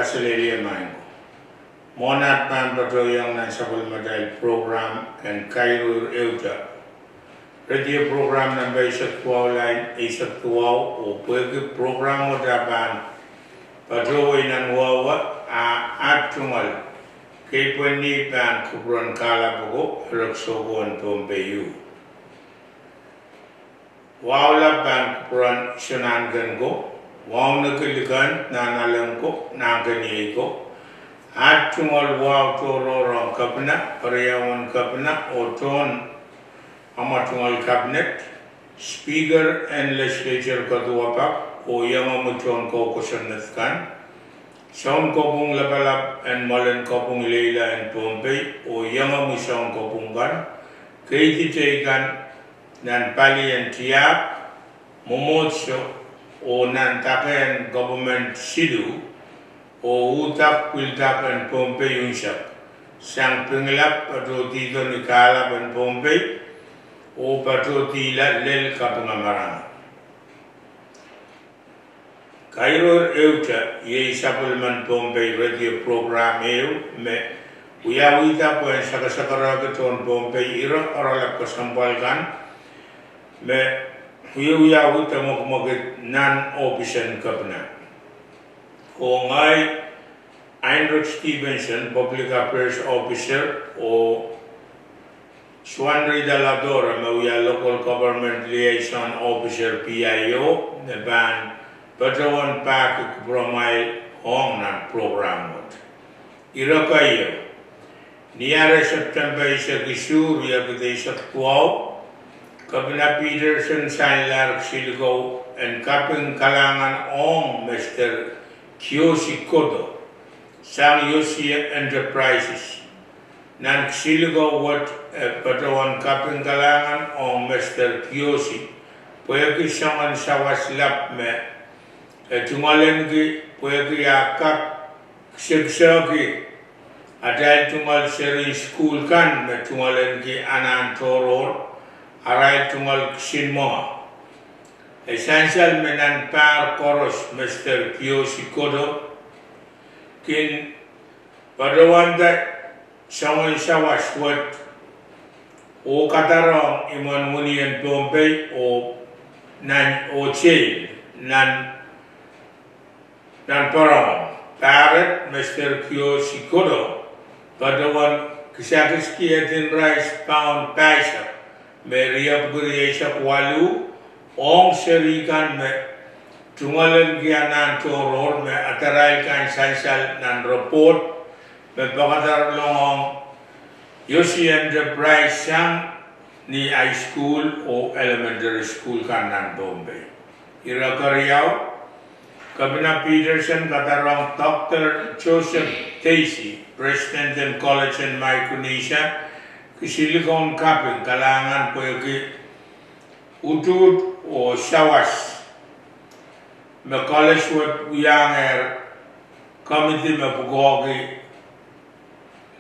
kasalili main. Monat pan patoyang na supplemental program and Kairohir Ehute. Radio program na ba isak tuaw line isak tuaw o pwede program mo dapan patoy nan wawa at tumal kay pwede pan kubron kala buko raksogon pompeyu. Wawla pan kubron shenangan ko. Wow nakilikan nanalang ko nagani ko at tumal wow tororong kabinet pariyawan kabinet o ton amatungal cabinet speaker and legislature katuwapak o yang amuton ko kusanatkan saun ko pong labalab and malen ko pong Leila and Pompey o yang amusaun ko pong kan kay titikan nan pali and tiap momotso o nantaken government sidu o utak piltak and Pompey yunsak sang pengelap pato tito ni kalap and Pompey o pato tila lel kapungamarang Kairohir Ehute ye supplement Pompey radio program me uyawita po ang sakasakara keton Pompey ira oralap kasampalkan me Huya utamok non-official cabinet. Kung ay Heinrich Stevenson, Public Affairs Officer, o Swanry Daladora, Local Government Liaison Officer, PIO, na ban patawan pa kubromay hong ng program. Ira kayo, niyara September isa kisur, yagda isa kuwaw, Kabina Peterson Sanlar Silgo and Kaping Kalangan Ong Mr. Kiyoshi Kodo Sang Yoshi Enterprises Nan Silgo what Patawan Kaping Kalangan Ong Mr. Kiyoshi Pweki Sangan Sawas Lap Me Tungalengi Pweki Akap Sigsagi Adal Tungal Seri School Kan Me Tungalengi Anan Toror Aray tungal sinmoa. Essential menan par koros Mr. Kiyoshi Kodo. Kin padawanda samoy sawas wat o katarong iman munian Pompey o nan o chain nan parang parrot Mr. Kiyoshi Kodo. Padawan kisakiski atin rice pound paisa. Meriap guriya walu ong serikan me tungalan gianan toror me ataray kan sansal nan report me pakatar long Yoshi Enterprise sang ni high school o elementary school kan nan Bombay. Ira Kariyaw Kabina Peterson katarong Dr. Joseph Casey, President and College in Micronesia. Kisilikon kaping kalangan po yung utut o sawas me college wet uyanger committee me pugogi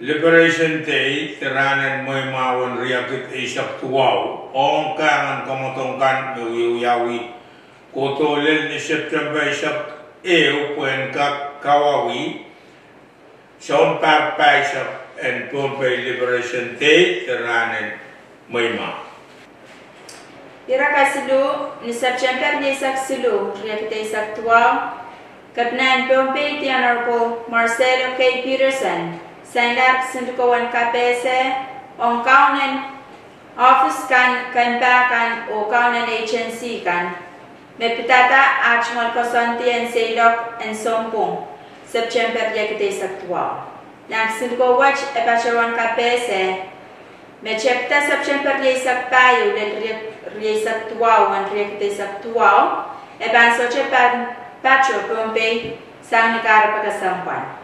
Liberation Day tiranan mo yung mawan riyakit isak tuwaw ong kangan kamotongkan me uyawi kotolel ni September isak po yung kawawi saon pa isak and Pompey Liberation Day tiranan Mayma. Ira kasilu ni September ni isak silu riyakit isak tuwaw kapnan Pompey ti Honorable Marcelo K. Peterson Sanglar sindukawan KPS on kaunan office kan bakan o kaunan agency kan mepitata achmal kosanti and Saylok and Sompong September riyakit isak tuwaw. Nang sindukawan epachawan KPS mechepta September riyakit payo del riyakit tuwaw and riyakit isak tuwaw eban soche pacho Pompey sang negara pagkasampan.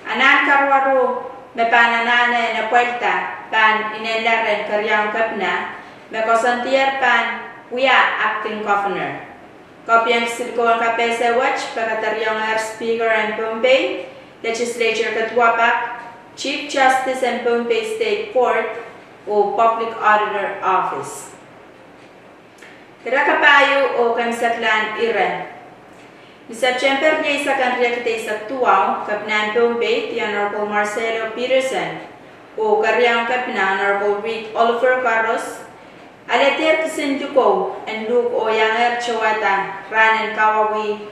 Anan karwaro me pananane na puerta pan inelaren karyang kapna me kosantier pan uya acting governor. Kopyang silko ang kapesa watch pagkataryang speaker and Pompey, legislature katwapak, chief justice and Pompey State Court o public auditor office. Kira kapayo o kansatlan Iran. Ni September niya isa kan riya kita isa tuaw, Kapnan Pompe, ti Honorable Marcelo Peterson, o karyang Kapnan Honorable Reed Oliver Carlos, alater kisinduko, and Luke o Yanger Chawata, Ranan Kawawi,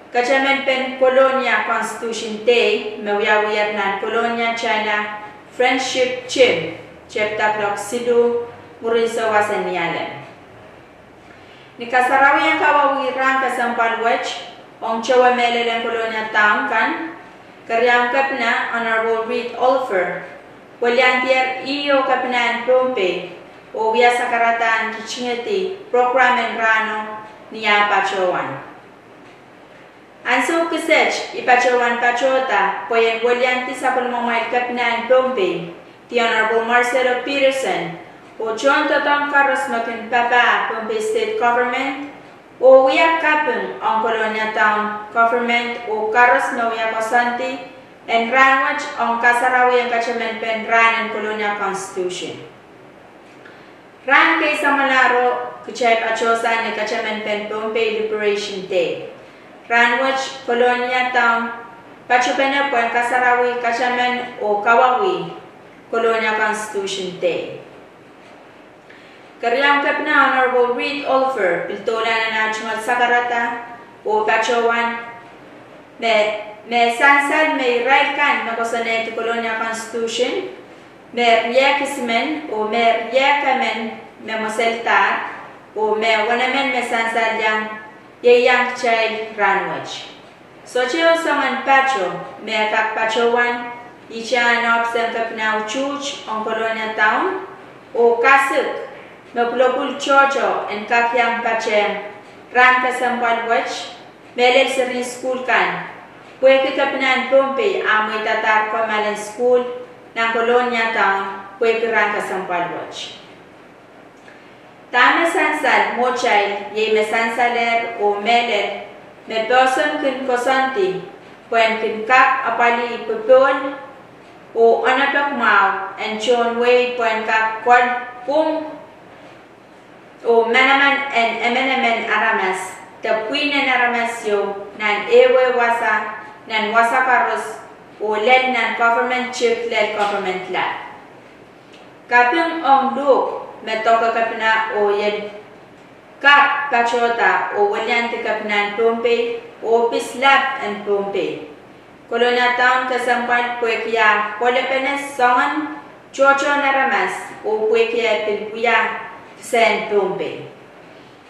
Kachamen Pen Colonia Constitution Day, Mawiyawiyat nan Colonia China, Friendship Chim, Chepta Clock Sidu, Murisa Wasan Nialan. Ni kasarawi yang kawawi rang kasampal wech, Ong Chawa Mele ng Colonia Town kan, karyang Kapna Honorable Reed Oliver, walyantier iyo Kapnan Pompe, o via sakaratan kichingeti, programen rano niya pachowan. Anso kisech, ipachowan pachota, poyen walyanti sa pulmamay Kapnan Pompe, ti Honorable Marcelo Peterson, o John Totong Carlos Makin Papa, Pompe State Government, o wiyak kapeng ang Colonia Town Government o Carlos na wiyak Osanti, and ranwach ang kasarawi ang kachamen pen ran ng Colonia Constitution. Ran kay sa malaro, kuchay pachosa ni kachamen pen Pompe Liberation Day. Ranwach Colonia Town, pachupena po ang kasarawi kachamen o kawawi, Colonia Constitution Day. Karyang Kapna Honorable Reed Oliver, piltola na national sakarata o pachowan, me sansad me raikan na kosanet Colonia Constitution, me riekismen o me riekamen me moseltar o me wanamen me sansad yang child ranwich. So cheo saman pacho, me kak pachowan, icha nopsem Kapna Uchuch on Colonia Town o kasuk, Mapulopul Chocho and Kakyang Pachem, Ran Kasampal Watch, Melel Serin School Kan, Pueke Kapnan Pompe, Amoy Tatar Pamalan School, ng Colonia Town, Pueke Ran Kasampal Watch. Tame Sansal, Mochai, Ye Me Sansaler o Melel, Me Person Kin Kosanti, Puen Kin Kak Apali Pupon, o Anapak Mau, and Chon Wei Puen Kak Kwad Pum, o manaman and emenemen aramas, the puinen aramasyo, nan ewe wasa, nan wasa karos, o led nan government chip led government lab. Kaping ong duk, metoka kapina o yed, kap pachota o walyanti kapinan Pompe, o pislap and Pompe. Colonia Town kasampan puekya, polepenes songan, chocho naramas, o puekya pilpuya, Sen Pompe.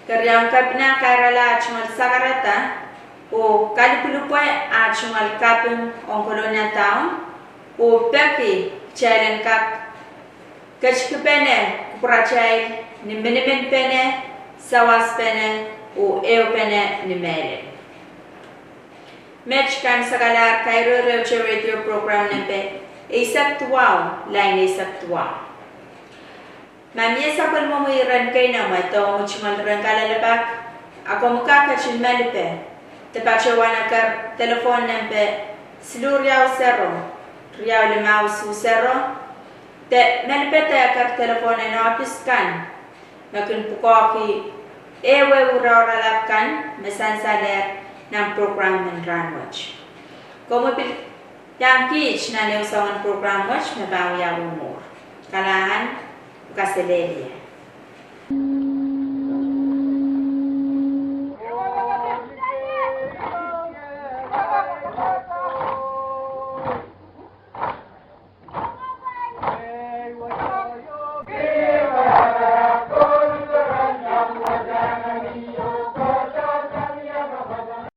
Karyang Kapna Kairala Chungal Sakarata o Kalipulupwe at Chungal Kapung on Colonia Town o Peki Chailen Kap Kachkupene Kuprachay ni Minimin Pene Sawas Pene o Eo Pene ni Mele. Match kan Sakalar Kairohir Radio Program Nempe Sept line Sept Mamia sa palmamuiran kay na ito ang uchimalran kalalabak. Ako makakachin malipe. Tepachawan akar telefon nempe silu riyaw sero. Riyaw limaw su sero. Te malipe te akar telefon na office kan. Makin pukoki ewe uraw kan mesansaler ng program ng Ranwatch. Kung mapil yang kich na neusawan program watch mabawi mo. Kalahan Castelleria.